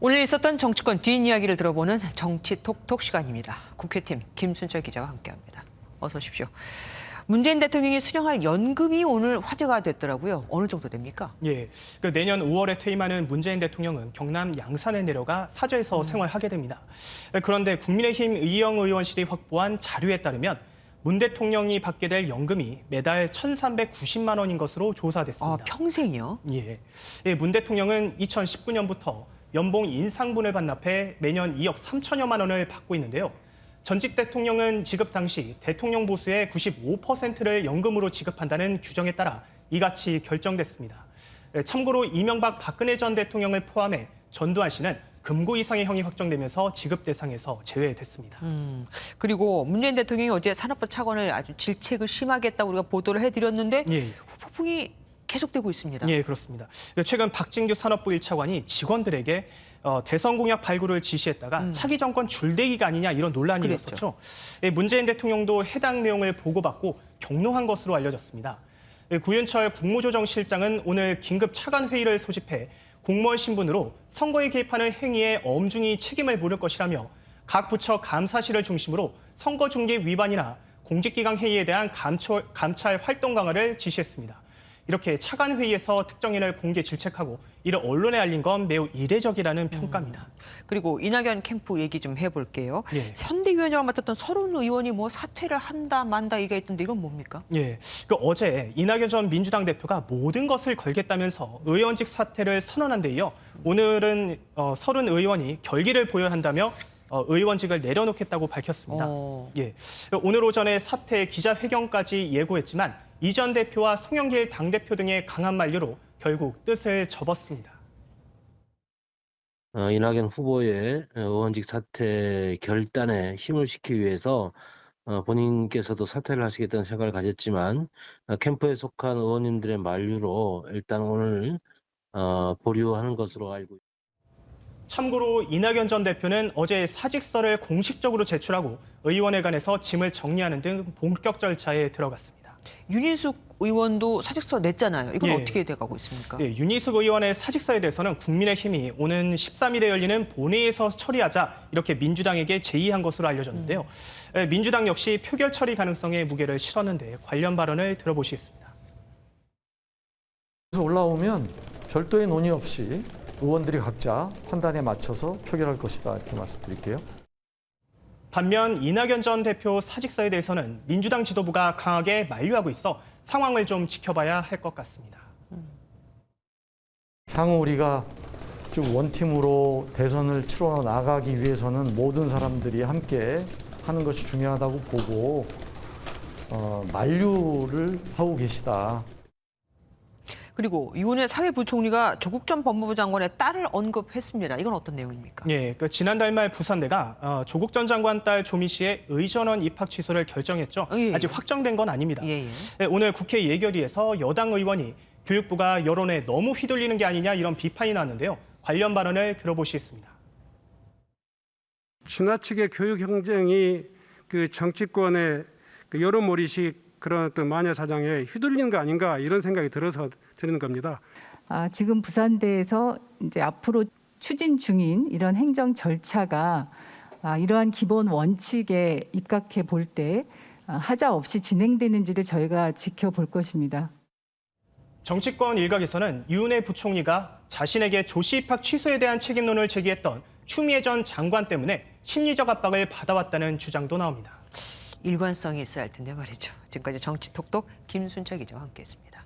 오늘 있었던 정치권 뒷이야기를 들어보는 정치 톡톡 시간입니다. 국회팀 김순철 기자와 함께합니다. 어서 오십시오. 문재인 대통령이 수령할 연금이 오늘 화제가 됐더라고요. 어느 정도 됩니까? 예, 내년 5월에 퇴임하는 문재인 대통령은 경남 양산에 내려가 사저에서 생활하게 됩니다. 그런데 국민의힘 의영 의원실이 확보한 자료에 따르면 문 대통령이 받게 될 연금이 매달 1,390만 원인 것으로 조사됐습니다. 평생이요? 예, 문 대통령은 2019년부터 연봉 인상분을 반납해 매년 2억 3천여만 원을 받고 있는데요. 전직 대통령은 지급 당시 대통령 보수의 95%를 연금으로 지급한다는 규정에 따라 이같이 결정됐습니다. 참고로 이명박 박근혜 전 대통령을 포함해 전두환 씨는 금고 이상의 형이 확정되면서 지급 대상에서 제외됐습니다. 그리고 문재인 대통령이 어제 산업부 차관을 아주 질책을 심하게 했다고 우리가 보도를 해드렸는데 후폭풍이 계속되고 있습니다. 예, 그렇습니다. 최근 박진규 산업부 1차관이 직원들에게 대선 공약 발굴을 지시했다가 차기 정권 줄대기가 아니냐 이런 논란이 있었죠. 문재인 대통령도 해당 내용을 보고받고 경로한 것으로 알려졌습니다. 구윤철 국무조정실장은 오늘 긴급 차관 회의를 소집해 공무원 신분으로 선거에 개입하는 행위에 엄중히 책임을 물을 것이라며 각 부처 감사실을 중심으로 선거중재 위반이나 공직기강 회의에 대한 감찰 활동 강화를 지시했습니다. 이렇게 차관 회의에서 특정인을 공개 질책하고 이를 언론에 알린 건 매우 이례적이라는 평가입니다. 그리고 이낙연 캠프 얘기 좀 해볼게요. 현대위원장을 맡았던 서른 의원이 뭐 사퇴를 한다 만다 얘기가 있던데 이건 뭡니까? 예, 어제 이낙연 전 민주당 대표가 모든 것을 걸겠다면서 의원직 사퇴를 선언한 데 이어 오늘은 서른 의원이 결기를 보여한다며 의원직을 내려놓겠다고 밝혔습니다. 예, 오늘 오전에 사퇴 기자회견까지 예고했지만 이 전 대표와 송영길 당대표 등의 강한 만류로 결국 뜻을 접었습니다. 이낙연 후보의 의원직 사퇴 결단에 힘을 실기 위해서 본인께서도 사퇴를 하시겠다는 생각을 가졌지만 캠프에 속한 의원님들의 만류로 일단 오늘 보류하는 것으로 알고 있습니다. 참고로 이낙연 전 대표는 어제 사직서를 공식적으로 제출하고 의원회관에서 짐을 정리하는 등 본격 절차에 들어갔습니다. 윤희숙 의원도 사직서 냈잖아요. 이건 어떻게 돼가고 있습니까? 예, 윤희숙 의원의 사직서에 대해서는 국민의힘이 오는 13일에 열리는 본회의에서 처리하자 이렇게 민주당에게 제의한 것으로 알려졌는데요. 민주당 역시 표결 처리 가능성에 무게를 실었는데 관련 발언을 들어보시겠습니다. 그래서 올라오면 별도의 논의 없이 의원들이 각자 판단에 맞춰서 표결할 것이다 이렇게 말씀드릴게요. 반면 이낙연 전 대표 사직서에 대해서는 민주당 지도부가 강하게 만류하고 있어 상황을 좀 지켜봐야 할 것 같습니다. 향후 우리가 쭉 원팀으로 대선을 치러 나가기 위해서는 모든 사람들이 함께 하는 것이 중요하다고 보고 만류를 하고 계시다. 그리고 유은혜 사회부총리가 조국 전 법무부 장관의 딸을 언급했습니다. 이건 어떤 내용입니까? 예, 지난달 말 부산대가 조국 전 장관 딸 조미 씨의 의전원 입학 취소를 결정했죠. 아직 확정된 건 아닙니다. 오늘 국회 예결위에서 여당 의원이 교육부가 여론에 너무 휘둘리는 게 아니냐 이런 비판이 나왔는데요. 관련 발언을 들어보시겠습니다. 지나치게 교육 경쟁이 그 정치권의 그 여론몰이식 그런 어떤 마녀 사장에 휘둘리는 거 아닌가 이런 생각이 들어서 드리는 겁니다. 지금 부산대에서 이제 앞으로 추진 중인 이런 행정 절차가 이러한 기본 원칙에 입각해 볼 때 하자 없이 진행되는지를 저희가 지켜볼 것입니다. 정치권 일각에서는 유은혜 부총리가 자신에게 조시 입학 취소에 대한 책임론을 제기했던 추미애 전 장관 때문에 심리적 압박을 받아왔다는 주장도 나옵니다. 일관성이 있어야 할 텐데 말이죠. 지금까지 정치 톡톡 김순철 기자와 함께했습니다.